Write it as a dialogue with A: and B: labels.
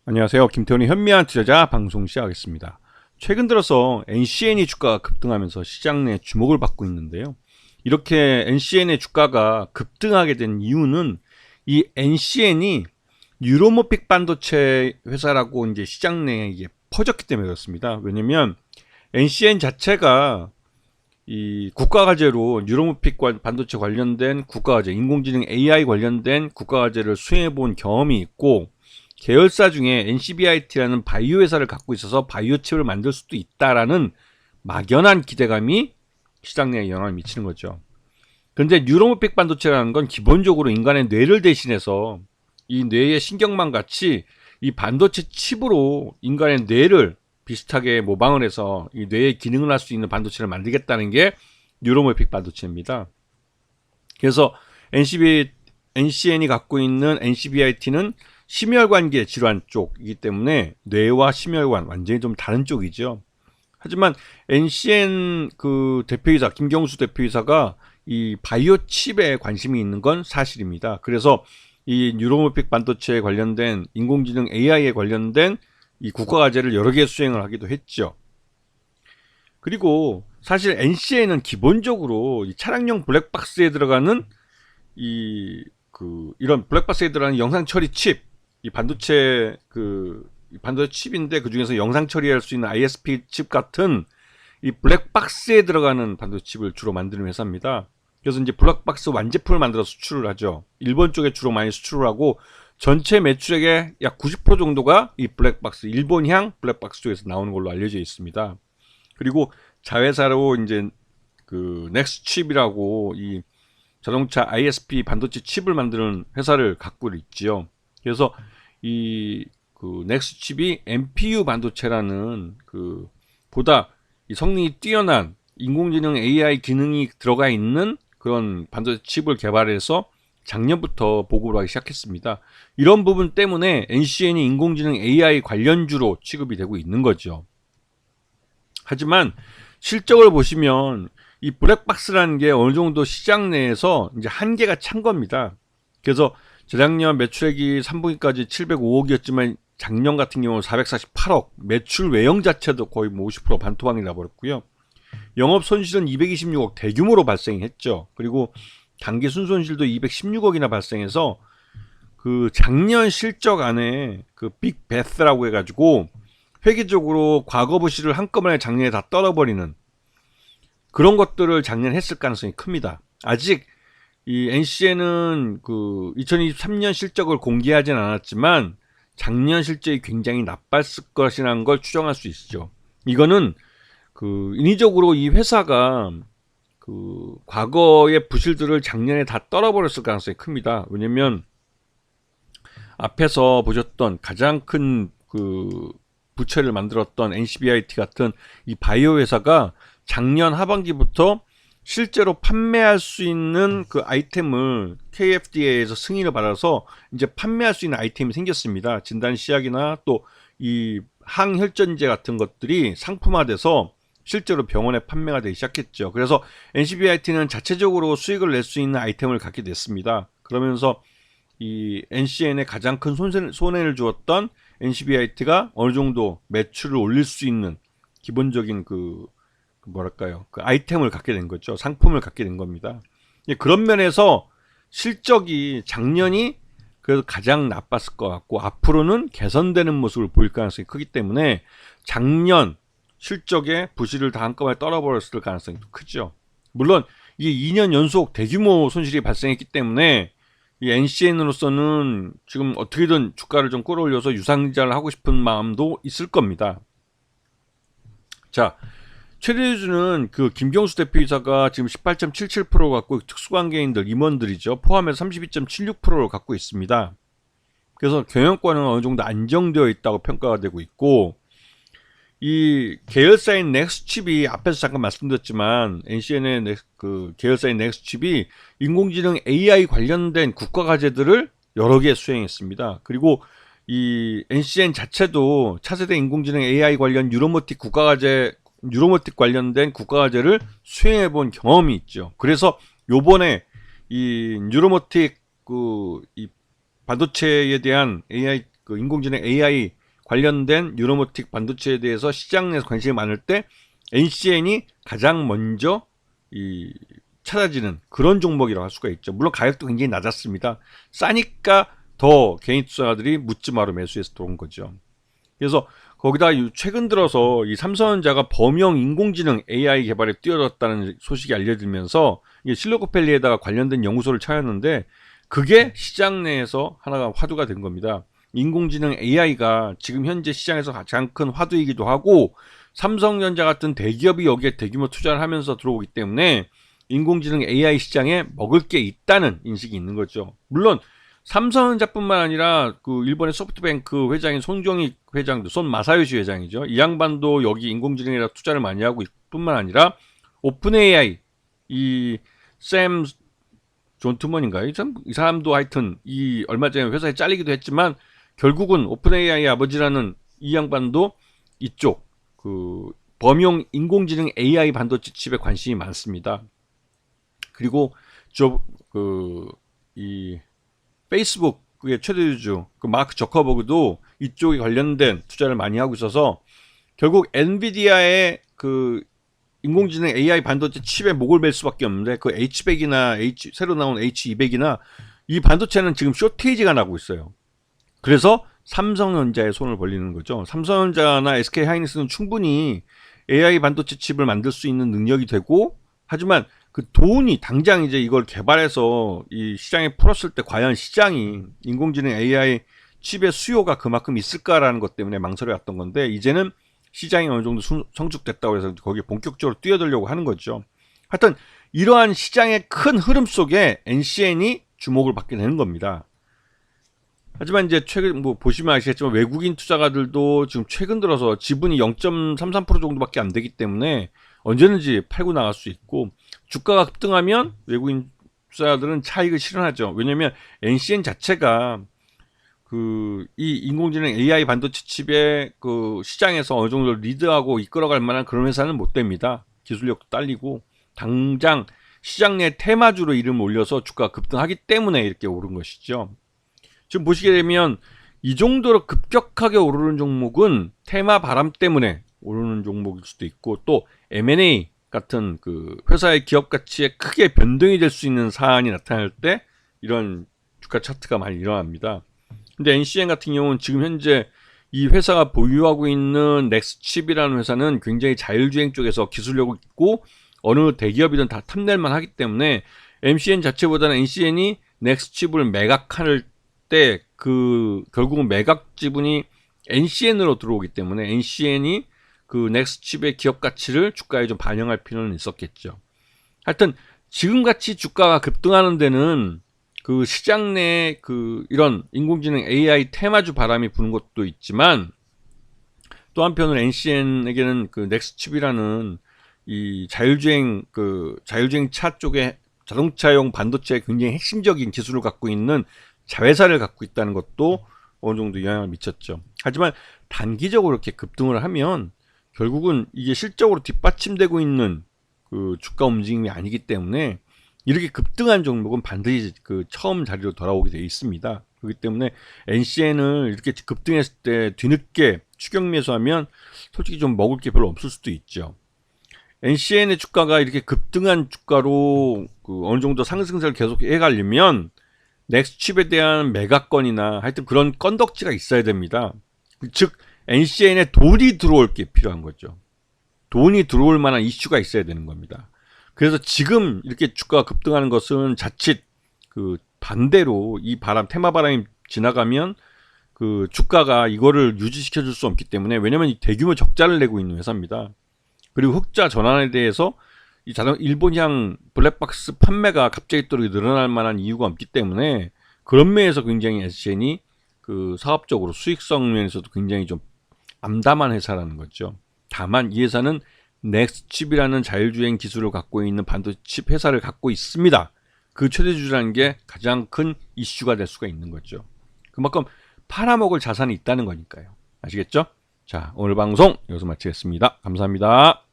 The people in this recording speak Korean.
A: 안녕하세요. 김태훈의 현미한 투자자 방송 시작하겠습니다. 최근 들어서 NCN이 주가가 급등하면서 시장 내 주목을 받고 있는데요. 이렇게 NCN의 주가가 급등하게 된 이유는 이 NCN이 유로모픽 반도체 회사라고 이제 시장 내에 이게 퍼졌기 때문에 그렇습니다. 왜냐면 NCN 자체가 이 국가과제로 유로모픽 반도체 관련된 국가과제, 인공지능 AI 관련된 국가과제를 수행해 본 경험이 있고, 계열사 중에 NCBIT라는 바이오 회사를 갖고 있어서 바이오 칩을 만들 수도 있다라는 막연한 기대감이 시장 내에 영향을 미치는 거죠. 그런데 뉴로모픽 반도체라는 건 기본적으로 인간의 뇌를 대신해서 이 뇌의 신경망 같이 이 반도체 칩으로 인간의 뇌를 비슷하게 모방을 해서 이 뇌의 기능을 할 수 있는 반도체를 만들겠다는 게 뉴로모픽 반도체입니다. 그래서 NCN이 갖고 있는 NCBIT는 심혈관계 질환 쪽이기 때문에 뇌와 심혈관 완전히 좀 다른 쪽이죠. 하지만 NCN 그 대표이사 김경수 대표이사가 이 바이오 칩에 관심이 있는 건 사실입니다. 그래서 이 뉴로모픽 반도체에 관련된 인공지능 AI에 관련된 이 국가과제를 여러 개 수행을 하기도 했죠. 그리고 사실 NCN은 기본적으로 이 차량용 블랙박스에 들어가는 이런 블랙박스에 들어가는 영상 처리 칩, 이 반도체 반도체 칩인데 그 중에서 영상 처리할 수 있는 ISP 칩 같은 이 블랙박스에 들어가는 반도체 칩을 주로 만드는 회사입니다. 그래서 이제 블랙박스 완제품을 만들어 수출을 하죠. 일본 쪽에 주로 많이 수출을 하고 전체 매출액의 약 90% 정도가 이 블랙박스, 일본향 블랙박스 쪽에서 나오는 걸로 알려져 있습니다. 그리고 자회사로 이제 그 넥스칩이라고 이 자동차 ISP 반도체 칩을 만드는 회사를 갖고 있지요. 그래서 이 넥스칩이 NPU 반도체라는 보다 이 성능이 뛰어난 인공지능 AI 기능이 들어가 있는 그런 반도체 칩을 개발해서 작년부터 보급을 하기 시작했습니다. 이런 부분 때문에 NCN이 인공지능 AI 관련주로 취급이 되고 있는 거죠. 하지만 실적을 보시면 이 블랙박스라는 게 어느 정도 시장 내에서 이제 한계가 찬 겁니다. 그래서 재작년 매출액이 3분기까지 705억이었지만 작년 같은 경우는 448억, 매출 외형 자체도 거의 50% 반토막이 나버렸고요. 영업 손실은 226억 대규모로 발생했죠. 그리고 단기 순손실도 216억이나 발생해서 그 작년 실적 안에 그 빅베스라고 해가지고 회계적으로 과거 부실을 한꺼번에 작년에 다 떨어버리는 그런 것들을 작년에 했을 가능성이 큽니다. 아직 이 NCN은 그 2023년 실적을 공개하진 않았지만 작년 실적이 굉장히 나빴을 것이라는 걸 추정할 수 있죠. 이거는 인위적으로 이 회사가 과거의 부실들을 작년에 다 떨어버렸을 가능성이 큽니다. 왜냐면 앞에서 보셨던 가장 큰 부채를 만들었던 NCBIT 같은 이 바이오 회사가 작년 하반기부터 실제로 판매할 수 있는 그 아이템을 KFDA에서 승인을 받아서 이제 판매할 수 있는 아이템이 생겼습니다. 진단시약이나 또 이 항혈전제 같은 것들이 상품화돼서 실제로 병원에 판매가 되기 시작했죠. 그래서 NCBIT는 자체적으로 수익을 낼 수 있는 아이템을 갖게 됐습니다. 그러면서 이 NCN에 가장 큰 손해를 주었던 NCBIT가 어느 정도 매출을 올릴 수 있는 기본적인 아이템을 갖게 된 거죠. 상품을 갖게 된 겁니다. 그런 면에서 실적이 작년이 그래도 가장 나빴을 것 같고 앞으로는 개선되는 모습을 보일 가능성이 크기 때문에 작년 실적의 부실을 다 한꺼번에 떨어버렸을 가능성이 크죠. 물론 이게 2년 연속 대규모 손실이 발생했기 때문에 이 NCN으로서는 지금 어떻게든 주가를 좀 끌어올려서 유상증자를 하고 싶은 마음도 있을 겁니다. 자, 최대주주는 그 김경수 대표이사가 지금 18.77% 갖고 특수관계인들, 임원들이죠. 포함해서 32.76%를 갖고 있습니다. 그래서 경영권은 어느 정도 안정되어 있다고 평가가 되고 있고, 이 계열사인 넥스칩이 앞에서 잠깐 말씀드렸지만 NCN의 계열사인 넥스칩이 인공지능 AI 관련된 국가과제들을 여러 개 수행했습니다. 그리고 이 NCN 자체도 차세대 인공지능 AI 관련 유로모틱 관련된 국가과제를 수행해 본 경험이 있죠. 그래서 요번에 이 유로모틱 이 반도체에 대한 AI 인공지능 AI 관련된 유로모틱 반도체에 대해서 시장 내에서 관심이 많을 때 NCN이 가장 먼저 찾아지는 그런 종목이라고 할 수가 있죠. 물론 가격도 굉장히 낮았습니다. 싸니까 더 개인 투자자들이 묻지마로 매수해서 들어온 거죠. 그래서 거기다 최근 들어서 이 삼성전자가 범용 인공지능 AI 개발에 뛰어들었다는 소식이 알려지면서 이게 실리콘밸리에다가 관련된 연구소를 차렸는데 그게 시장 내에서 하나가 화두가 된 겁니다. 인공지능 AI가 지금 현재 시장에서 가장 큰 화두이기도 하고 삼성전자 같은 대기업이 여기에 대규모 투자를 하면서 들어오기 때문에 인공지능 AI 시장에 먹을 게 있다는 인식이 있는 거죠. 물론 삼성전자뿐만 아니라 그 일본의 소프트뱅크 회장인 손정희 회장도 손마사요시 회장이죠. 이 양반도 여기 인공지능에 투자를 많이 하고 뿐만 아니라 오픈 AI 샘 존트먼인가요? 이 사람도 하여튼 얼마 전에 회사에 잘리기도 했지만 결국은 오픈 AI의 아버지라는 이 양반도 이쪽 그 범용 인공지능 AI 반도체 칩에 관심이 많습니다. 그리고 페이스북의 최대주주 마크 저커버그도 이쪽에 관련된 투자를 많이 하고 있어서 결국 엔비디아의 그 인공지능 AI 반도체 칩에 목을 맬 수밖에 없는데 그 H100이나 새로 나온 H200이나 이 반도체는 지금 쇼테이지가 나고 있어요. 그래서 삼성전자에 손을 벌리는 거죠. 삼성전자나 SK하이닉스는 충분히 AI 반도체 칩을 만들 수 있는 능력이 되고 하지만 그 돈이 당장 이제 이걸 개발해서 이 시장에 풀었을 때 과연 시장이 인공지능 AI 칩의 수요가 그만큼 있을까라는 것 때문에 망설여왔던 건데 이제는 시장이 어느 정도 성숙됐다고 해서 거기에 본격적으로 뛰어들려고 하는 거죠. 하여튼 이러한 시장의 큰 흐름 속에 NCN이 주목을 받게 되는 겁니다. 하지만 이제 최근 보시면 아시겠지만 외국인 투자가들도 지금 최근 들어서 지분이 0.33% 정도밖에 안 되기 때문에 언제든지 팔고 나갈 수 있고 주가가 급등하면 외국인 투자자들은 차익을 실현하죠. 왜냐하면 NCN 자체가 이 인공지능 AI 반도체 칩의 그 시장에서 어느 정도 리드하고 이끌어갈 만한 그런 회사는 못 됩니다. 기술력도 딸리고 당장 시장 내 테마주로 이름을 올려서 주가가 급등하기 때문에 이렇게 오른 것이죠. 지금 보시게 되면 이 정도로 급격하게 오르는 종목은 테마 바람 때문에 오르는 종목일 수도 있고 또 M&A 같은 그 회사의 기업 가치에 크게 변동이 될 수 있는 사안이 나타날 때 이런 주가 차트가 많이 일어납니다. 근데 NCN 같은 경우는 지금 현재 이 회사가 보유하고 있는 넥스칩이라는 회사는 굉장히 자율주행 쪽에서 기술력이 있고 어느 대기업이든 다 탐낼만 하기 때문에 MCN 자체보다는 NCN이 넥스칩을 매각할 때 결국은 매각 지분이 NCN으로 들어오기 때문에 NCN이 그 넥스칩의 기업 가치를 주가에 좀 반영할 필요는 있었겠죠. 하여튼 지금같이 주가가 급등하는 데는 그 시장 내에 이런 인공지능 AI 테마주 바람이 부는 것도 있지만 또 한편으로 NCN에게는 그 넥스칩이라는 이 자율주행 차 쪽에 자동차용 반도체의 굉장히 핵심적인 기술을 갖고 있는 자회사를 갖고 있다는 것도 어느 정도 영향을 미쳤죠. 하지만 단기적으로 이렇게 급등을 하면 결국은 이게 실적으로 뒷받침되고 있는 그 주가 움직임이 아니기 때문에 이렇게 급등한 종목은 반드시 그 처음 자리로 돌아오게 되어 있습니다. 그렇기 때문에 NCN을 이렇게 급등했을 때 뒤늦게 추격 매수하면 솔직히 좀 먹을 게 별로 없을 수도 있죠. NCN의 주가가 이렇게 급등한 주가로 어느 정도 상승세를 계속 해가려면 넥스칩에 대한 매각건이나 하여튼 그런 건덕지가 있어야 됩니다. 즉 NCN에 돈이 들어올 게 필요한 거죠. 돈이 들어올 만한 이슈가 있어야 되는 겁니다. 그래서 지금 이렇게 주가가 급등하는 것은 자칫 반대로 이 테마 바람이 지나가면 그 주가가 이거를 유지시켜 줄 수 없기 때문에 왜냐면 이 대규모 적자를 내고 있는 회사입니다. 그리고 흑자 전환에 대해서 이 일본향 블랙박스 판매가 갑자기 또 늘어날 만한 이유가 없기 때문에 그런 면에서 굉장히 NCN이 사업적으로 수익성 면에서도 굉장히 좀 암담한 회사라는 거죠. 다만 이 회사는 넥스칩이라는 자율주행 기술을 갖고 있는 반도체 칩 회사를 갖고 있습니다. 그 최대주주라는 게 가장 큰 이슈가 될 수가 있는 거죠. 그만큼 팔아먹을 자산이 있다는 거니까요. 아시겠죠? 자, 오늘 방송 여기서 마치겠습니다. 감사합니다.